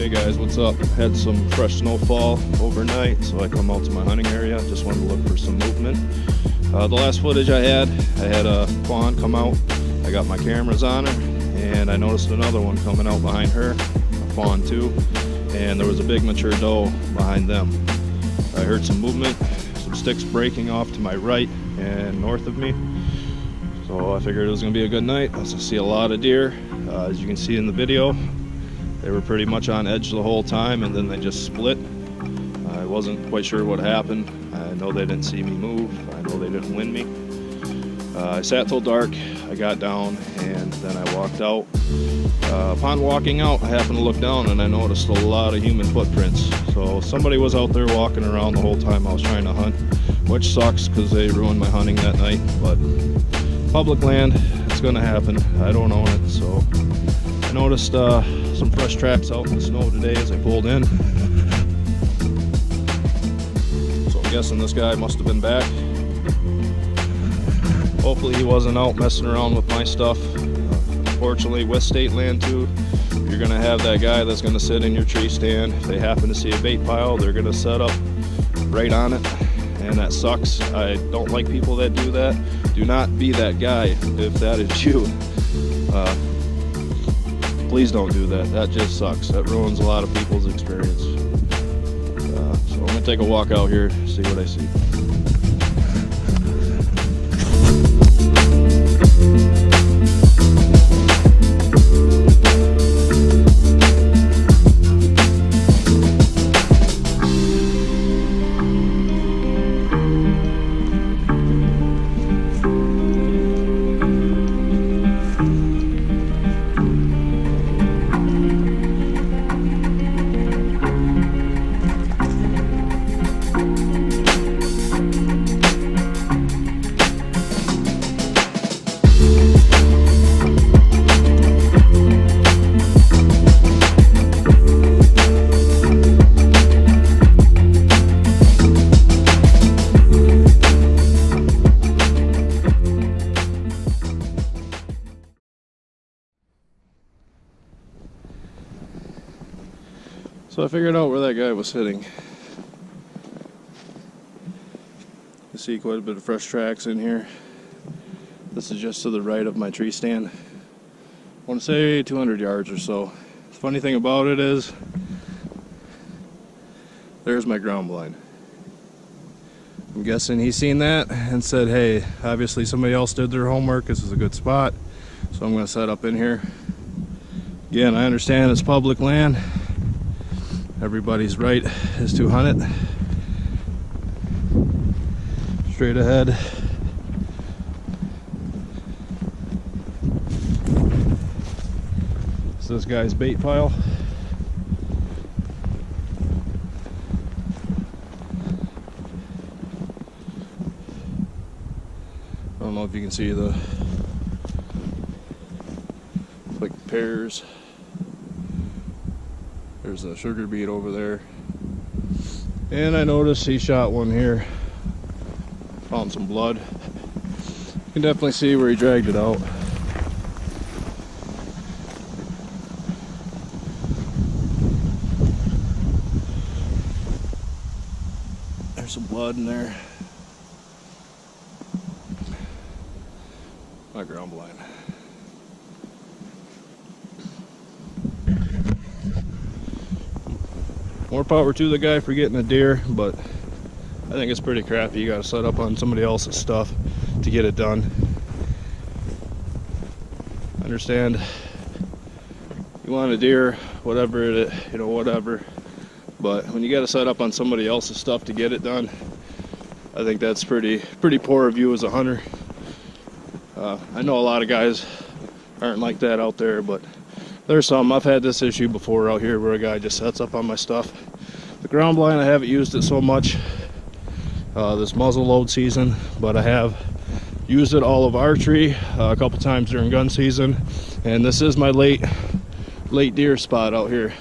Hey guys, what's up? Had some fresh snowfall overnight, so I come out to my hunting area. Just wanted to look for some movement. The last footage I had a fawn come out. I got my cameras on her, and I noticed another one coming out behind her, a fawn too, and there was a big mature doe behind them. I heard some movement, some sticks breaking off to my right and north of me, so I figured it was going to be a good night. I see a lot of deer. As you can see in the video, they were pretty much on edge the whole time, and then they just split. I wasn't quite sure what happened. I know they didn't see me move. I know they didn't win me. I sat till dark. I got down and then I walked out. Upon walking out, I happened to look down and I noticed a lot of human footprints. So somebody was out there walking around the whole time I was trying to hunt, which sucks because they ruined my hunting that night. But public land, it's gonna happen. I don't own it, so I noticed some fresh tracks out in the snow today as I pulled in. So I'm guessing this guy must have been back. Hopefully he wasn't out messing around with my stuff. Unfortunately, with state land too, you're gonna have that guy that's gonna sit in your tree stand. If they happen to see a bait pile, they're gonna set up right on it, and that sucks. I don't like people that do that. Do not be that guy if that is you. Please don't do that. That just sucks. That ruins a lot of people's experience. So I'm gonna take a walk out here, see what I see. So I figured out where that guy was sitting. You see quite a bit of fresh tracks in here. This is just to the right of my tree stand. I want to say 200 yards or so. The funny thing about it is, there's my ground blind. I'm guessing he's seen that and said, hey, obviously somebody else did their homework. This is a good spot. So I'm going to set up in here. Again, I understand it's public land. Everybody's right is to hunt it. Straight ahead. It's this guy's bait pile. I don't know if you can see the like pears. There's a sugar beet over there. And I noticed he shot one here. Found some blood. You can definitely see where he dragged it out. There's some blood in there. My ground blind. More power to the guy for getting a deer, but I think it's pretty crappy. You gotta set up on somebody else's stuff to get it done. Understand, you want a deer, whatever it, whatever. But when you gotta set up on somebody else's stuff to get it done, I think that's pretty poor of you as a hunter. I know a lot of guys aren't like that out there, but there's some. I've had this issue before out here where a guy just sets up on my stuff. The ground blind, I haven't used it so much this muzzleload season, but I have used it all of archery a couple times during gun season, and this is my late deer spot out here.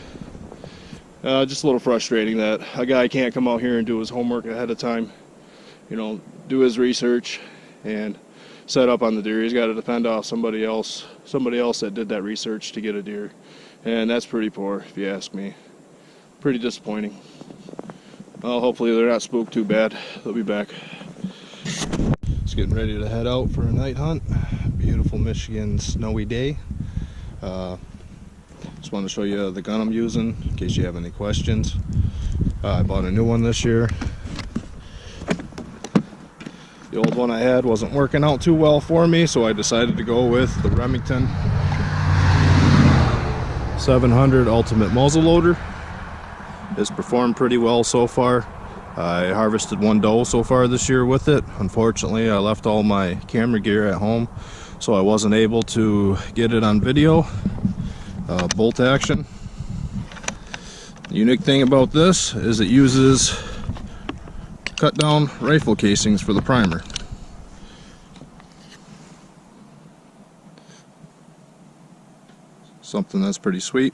Just a little frustrating that a guy can't come out here and do his homework ahead of time, do his research and set up on the deer. He's got to depend off somebody else that did that research to get a deer, and that's pretty poor if you ask me. Pretty disappointing. Well, hopefully they're not spooked too bad. They'll be back. Just getting ready to head out for a night hunt. Beautiful Michigan snowy day. Just want to show you the gun I'm using in case you have any questions. I bought a new one this year. The old one I had wasn't working out too well for me, so I decided to go with the Remington 700 Ultimate Muzzleloader. It's performed pretty well so far. I harvested one doe so far this year with it. Unfortunately, I left all my camera gear at home, so I wasn't able to get it on video. Bolt action. The unique thing about this is it uses cut down rifle casings for the primer. Something that's pretty sweet.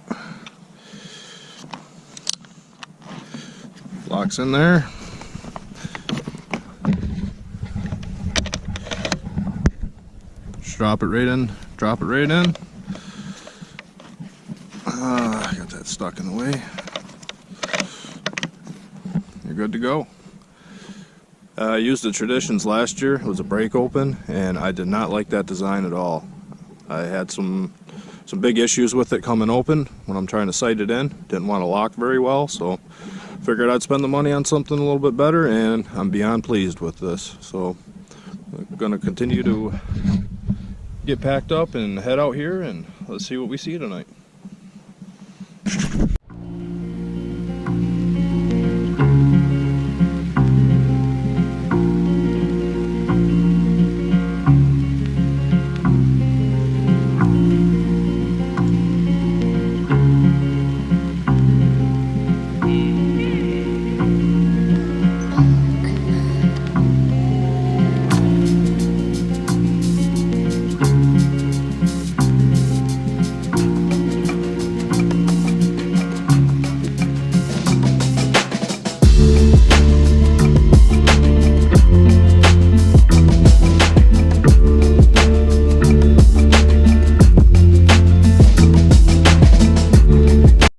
Locks in there. Just drop it right in. Drop it right in. I got that stuck in the way. You're good to go. I used the Traditions last year. It was a break open, and I did not like that design at all. I had some big issues with it coming open when I'm trying to sight it in. Didn't want to lock very well, so figured I'd spend the money on something a little bit better, and I'm beyond pleased with this. So I'm going to continue to get packed up and head out here, and let's see what we see tonight.